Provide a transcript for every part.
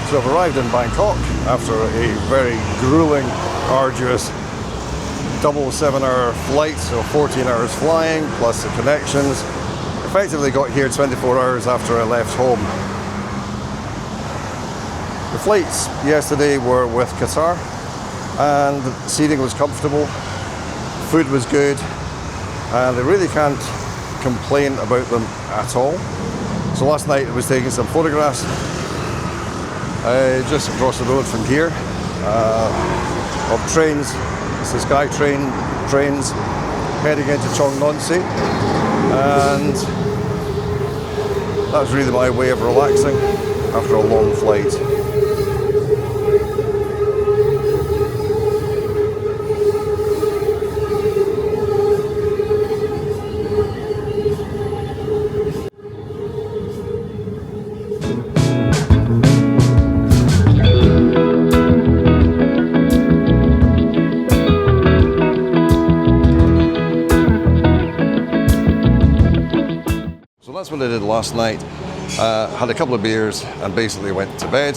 So I've arrived in Bangkok after a very grueling, arduous double 7-hour flight, so 14 hours flying plus the connections. Effectively got here 24 hours after I left home. The flights yesterday were with Qatar and the seating was comfortable, food was good, and I really can't complain about them at all. So last night I was taking some photographs just across the road from here of trains. It's the Sky trains heading into Chongnonsi, and that's really my way of relaxing after a long flight. That's what I did last night. Had a couple of beers and basically went to bed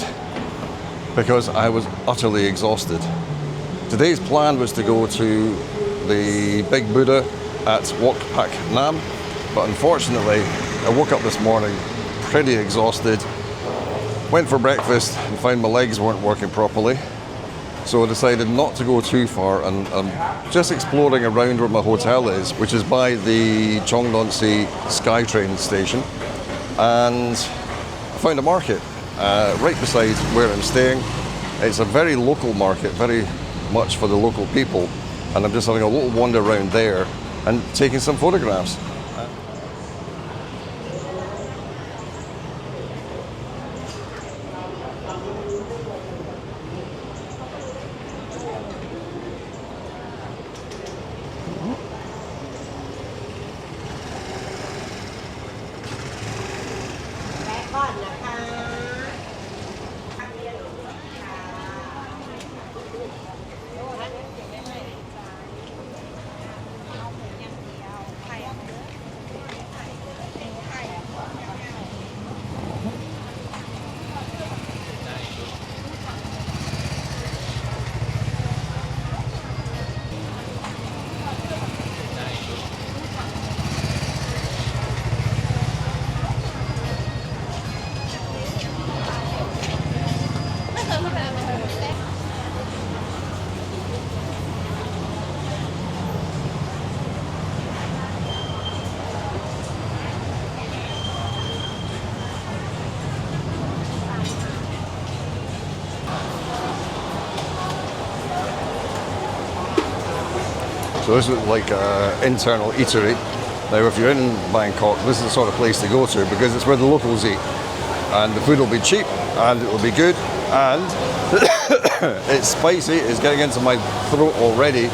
because I was utterly exhausted. Today's plan was to go to the Big Buddha at Wat Pak Nam, but unfortunately I woke up this morning pretty exhausted, went for breakfast and found my legs weren't working properly. So I decided not to go too far, and I'm just exploring around where my hotel is, which is by the Chongnonsi SkyTrain station, and I found a market right beside where I'm staying. It's a very local market, very much for the local people, and I'm just having a little wander around there and taking some photographs. So this is like an internal eatery. Now if you're in Bangkok, this is the sort of place to go to because it's where the locals eat. And the food will be cheap and it will be good, and it's spicy, it's getting into my throat already,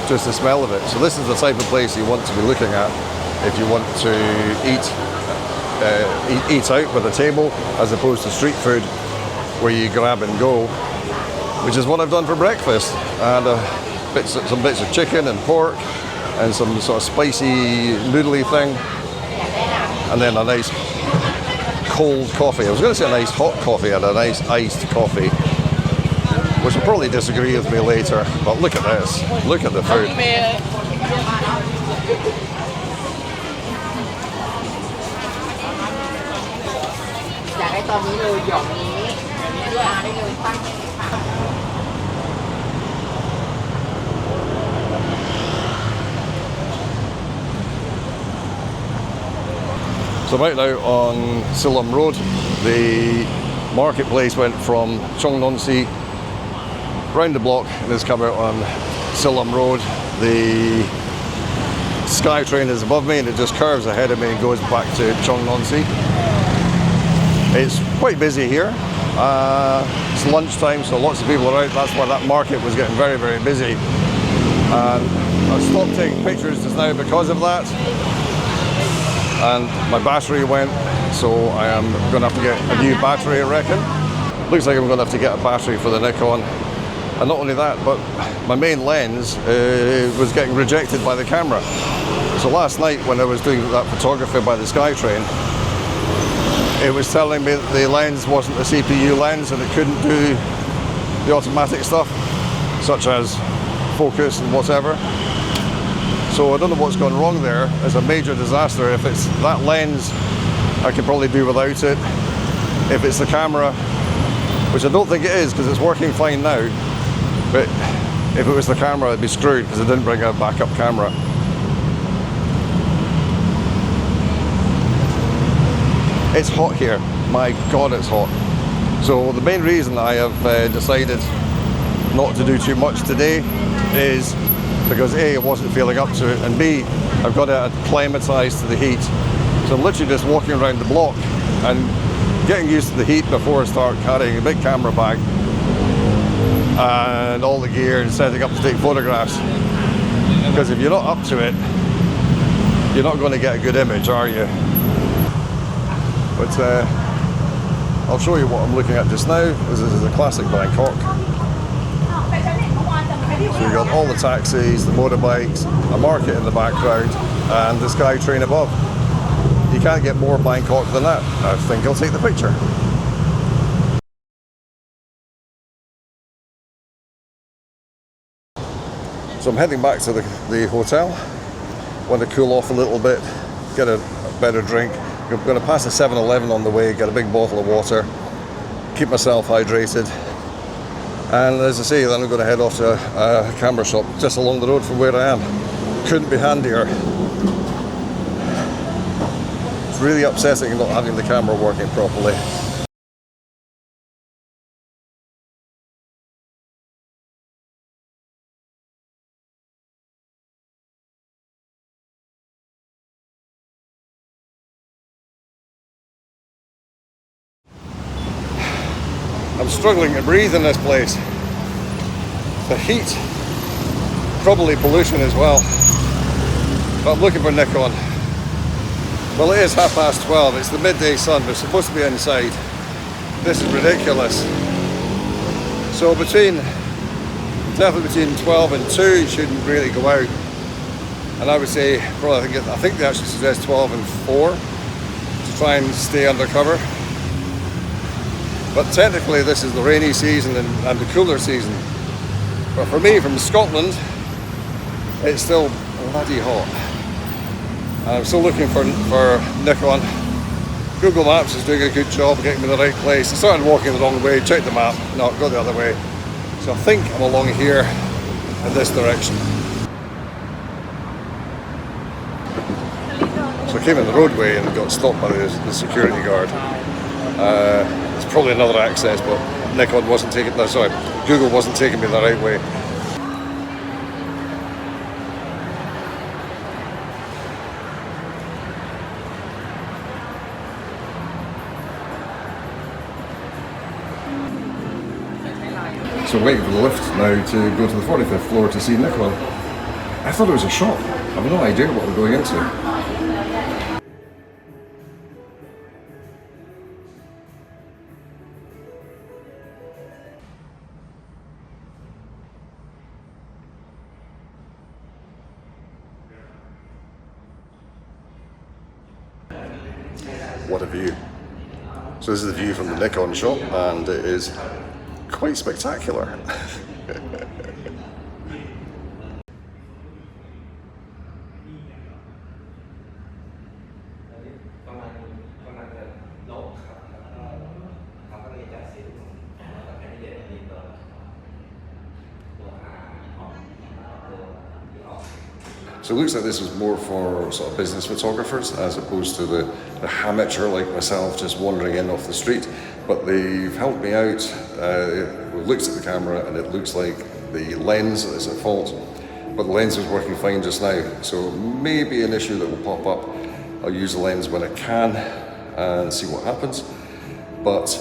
just the smell of it. So this is the type of place you want to be looking at if you want to eat out with a table as opposed to street food where you grab and go, which is what I've done for breakfast. And some bits of chicken and pork and some sort of spicy noodly thing, and then a nice cold coffee. I was going to say a nice hot coffee and a nice iced coffee, which will probably disagree with me later, but look at this, look at the food. So right now on Silam Road, the marketplace went from Chongnonsi round the block and has come out on Silam Road. The SkyTrain is above me and it just curves ahead of me and goes back to Chongnonsi. It's quite busy here. It's lunchtime, so lots of people are out. That's why that market was getting very, very busy. And I stopped taking pictures just now because of that. And my battery went, so I am going to have to get a new battery, I reckon. Looks like I'm going to have to get a battery for the Nikon. And not only that, but my main lens was getting rejected by the camera. So last night when I was doing that photography by the SkyTrain, it was telling me that the lens wasn't a CPU lens and it couldn't do the automatic stuff, such as focus and whatever. So I don't know what's gone wrong there. It's a major disaster. If it's that lens, I could probably do without it. If it's the camera, which I don't think it is because it's working fine now, but if it was the camera, I'd be screwed because I didn't bring a backup camera. It's hot here. My God, it's hot. So the main reason I have decided not to do too much today is because A, I wasn't feeling up to it, and B, I've got to acclimatise to the heat. So I'm literally just walking around the block and getting used to the heat before I start carrying a big camera bag and all the gear and setting up to take photographs. Because if you're not up to it, you're not going to get a good image, are you? But I'll show you what I'm looking at just now. This is a classic Bangkok. So you've got all the taxis, the motorbikes, a market in the background, and the SkyTrain above. You can't get more Bangkok than that. I think I'll take the picture. So I'm heading back to the hotel. Want to cool off a little bit, get a better drink. I'm going to pass a 7-Eleven on the way, get a big bottle of water, keep myself hydrated. And as I say, then I'm going to head off to a camera shop just along the road from where I am. Couldn't be handier. It's really upsetting not having the camera working properly. I'm struggling to breathe in this place. The heat, probably pollution as well. But I'm looking for Nikon. Well, it is 12:30. It's the midday sun. We're supposed to be inside. This is ridiculous. So definitely between 12 and 2, you shouldn't really go out. And I would say, probably, I think they actually suggest 12 and 4 to try and stay under cover. But technically this is the rainy season and the cooler season. But for me, from Scotland, it's still bloody hot. And I'm still looking for Nikon. Google Maps is doing a good job of getting me to the right place. I started walking the wrong way, checked the map, no, go the other way. So I think I'm along here in this direction. So I came in the roadway and got stopped by the security guard. It's probably another access, but Nikon wasn't taking, Google wasn't taking me the right way. So I'm waiting for the lift now to go to the 45th floor to see Nikon. I thought it was a shop. I have no idea what we're going into. What a view. So this is the view from the Nikon shop, and it is quite spectacular. So it looks like this was more for sort of business photographers as opposed to the amateur like myself just wandering in off the street. But they've helped me out. We've looked at the camera and it looks like the lens is at fault, but the lens is working fine just now. So maybe an issue that will pop up. I'll use the lens when I can and see what happens. But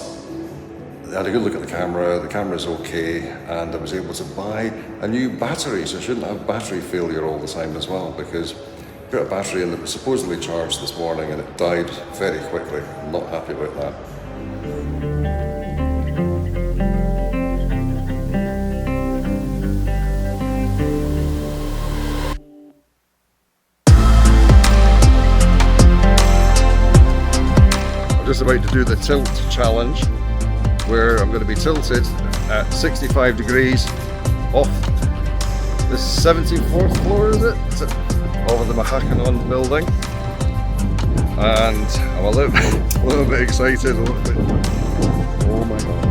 I had a good look at the camera is okay, and I was able to buy a new battery, so I shouldn't have battery failure all the time as well, because I put a battery in that was supposedly charged this morning and it died very quickly. I'm not happy about that. Just about to do the tilt challenge, where I'm going to be tilted at 65 degrees off the 74th floor, is it? Over the Mahakanon building. And I'm a little bit excited, a little bit. Oh my god.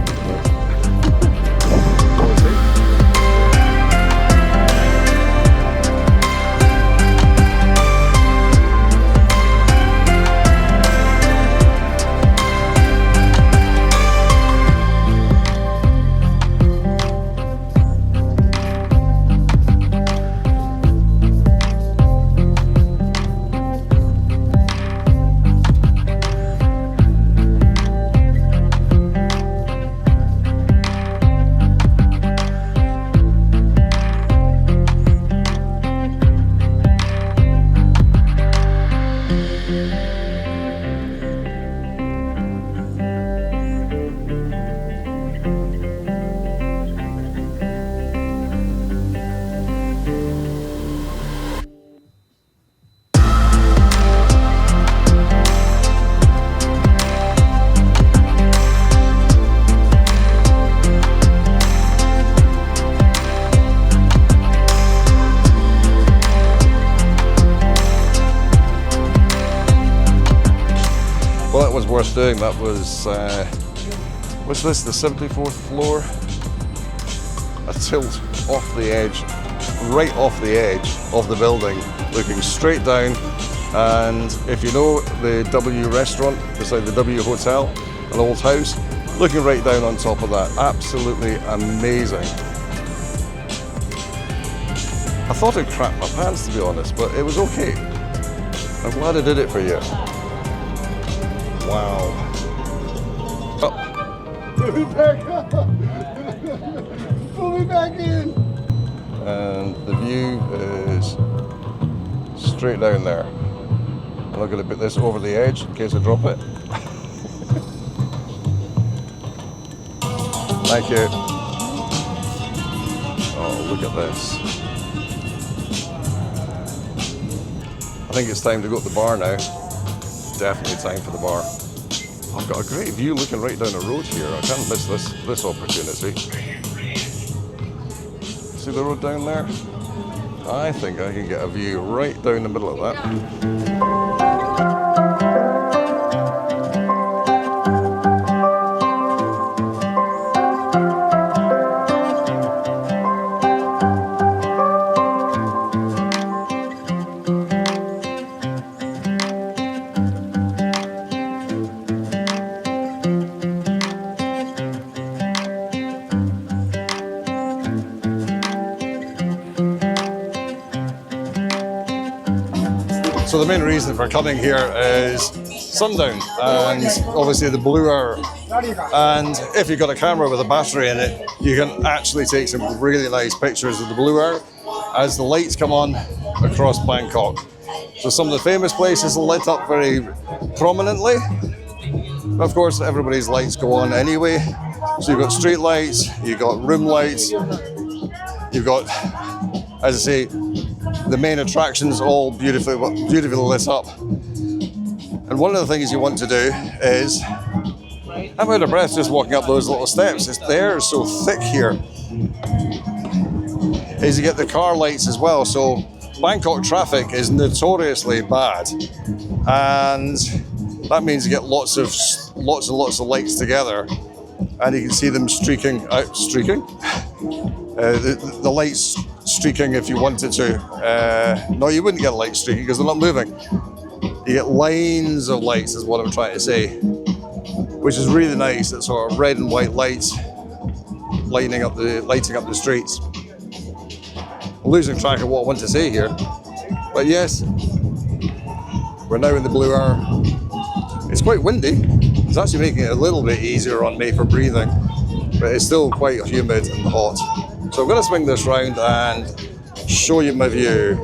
Well, that was worth doing. That was this the 74th floor? A tilt off the edge, right off the edge of the building, looking straight down. And if you know the W restaurant beside the W Hotel, an old house, looking right down on top of that. Absolutely amazing. I thought I'd crap my pants, to be honest, but it was okay. I'm glad I did it for you. Wow. Put me back up! Pull me back in! And the view is straight down there. And I'm going to put this over the edge in case I drop it. Thank you. Oh, look at this. I think it's time to go to the bar now. Definitely time for the bar. I've got a great view looking right down the road here. I can't miss this opportunity. See the road down there? I think I can get a view right down the middle of that. So the main reason for coming here is sundown and obviously the blue hour. And if you've got a camera with a battery in it, you can actually take some really nice pictures of the blue hour as the lights come on across Bangkok. So some of the famous places are lit up very prominently. Of course, everybody's lights go on anyway. So you've got street lights, you've got room lights, you've got, as I say, the main attractions all beautifully lit up. And one of the things you want to do is, I'm out of breath just walking up those little steps. The air is so thick here. Is you get the car lights as well. So Bangkok traffic is notoriously bad, and that means you get lots and lots of lights together, and you can see them streaking out. The lights streaking if you wanted to. No, you wouldn't get a light streaking because they're not moving. You get lines of lights is what I'm trying to say, which is really nice. It's sort of red and white lights lighting up the streets. I'm losing track of what I want to say here, but yes, we're now in the blue hour. It's quite windy. It's actually making it a little bit easier on me for breathing, but it's still quite humid and hot. So I'm going to swing this round and show you my view.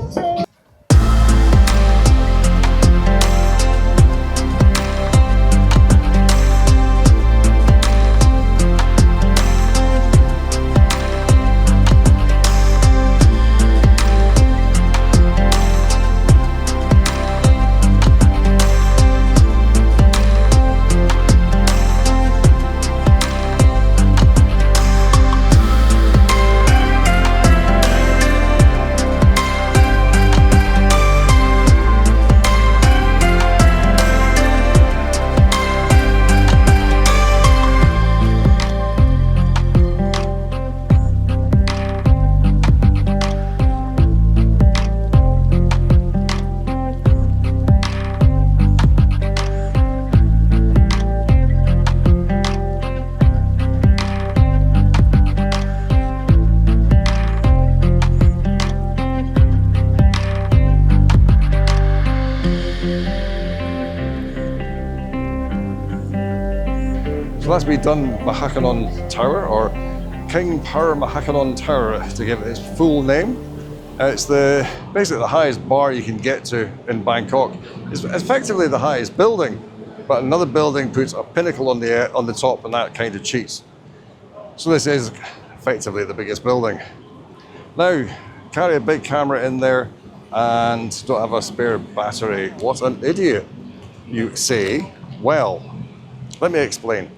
So that's been done Mahakanon Tower, or King Power Mahakanon Tower to give it its full name. It's basically the highest bar you can get to in Bangkok. It's effectively the highest building, but another building puts a pinnacle on the top, and that kind of cheats. So this is effectively the biggest building. Now, carry a big camera in there and don't have a spare battery. What an idiot, you say. Well, let me explain.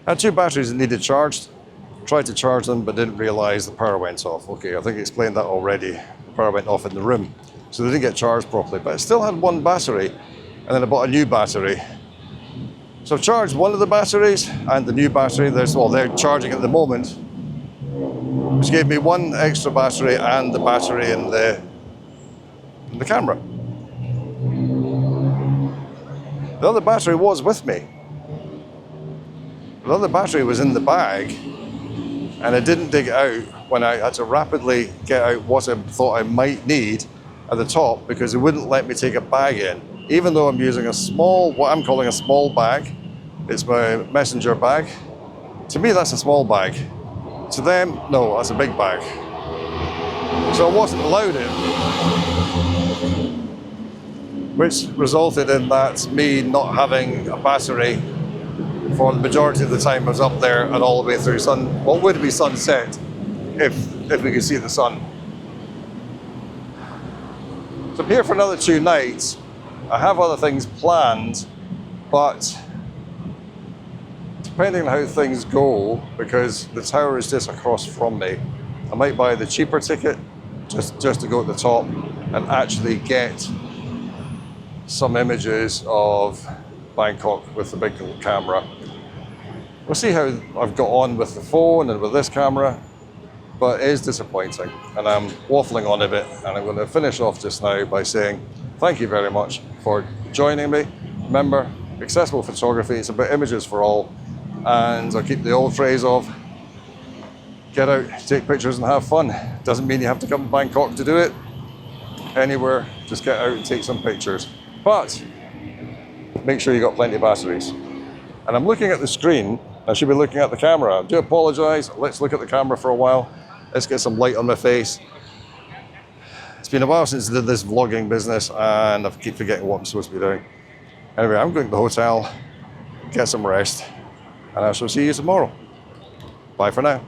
I had two batteries that needed charged. Tried to charge them, but didn't realize the power went off. Okay, I think I explained that already. The power went off in the room, so they didn't get charged properly. But I still had one battery, and then I bought a new battery. So I've charged one of the batteries, and the new battery, they're charging at the moment, which gave me one extra battery and the battery in the camera. The other battery was with me. The other battery was in the bag, and I didn't dig it out when I had to rapidly get out what I thought I might need at the top, because it wouldn't let me take a bag in. Even though I'm using what I'm calling a small bag. It's my messenger bag. To me, that's a small bag. To them, no, that's a big bag. So I wasn't allowed in, which resulted in that me not having a battery for the majority of the time I was up there and all the way through what would be sunset if we could see the sun. So I'm here for another 2 nights. I have other things planned, but depending on how things go, because the tower is just across from me, I might buy the cheaper ticket just to go at the top and actually get some images of Bangkok with the big camera. We'll see how I've got on with the phone and with this camera, but it is disappointing, and I'm waffling on a bit, and I'm going to finish off just now by saying thank you very much for joining me. Remember, accessible photography, it's about images for all, and I'll keep the old phrase of get out, take pictures and have fun. Doesn't mean you have to come to Bangkok to do it. Anywhere, just get out and take some pictures. But make sure you got plenty of batteries. And I'm looking at the screen, I should be looking at the camera. I do apologize, let's look at the camera for a while. Let's get some light on my face. It's been a while since I did this vlogging business, and I keep forgetting what I'm supposed to be doing. Anyway, I'm going to the hotel, get some rest, and I shall see you tomorrow. Bye for now.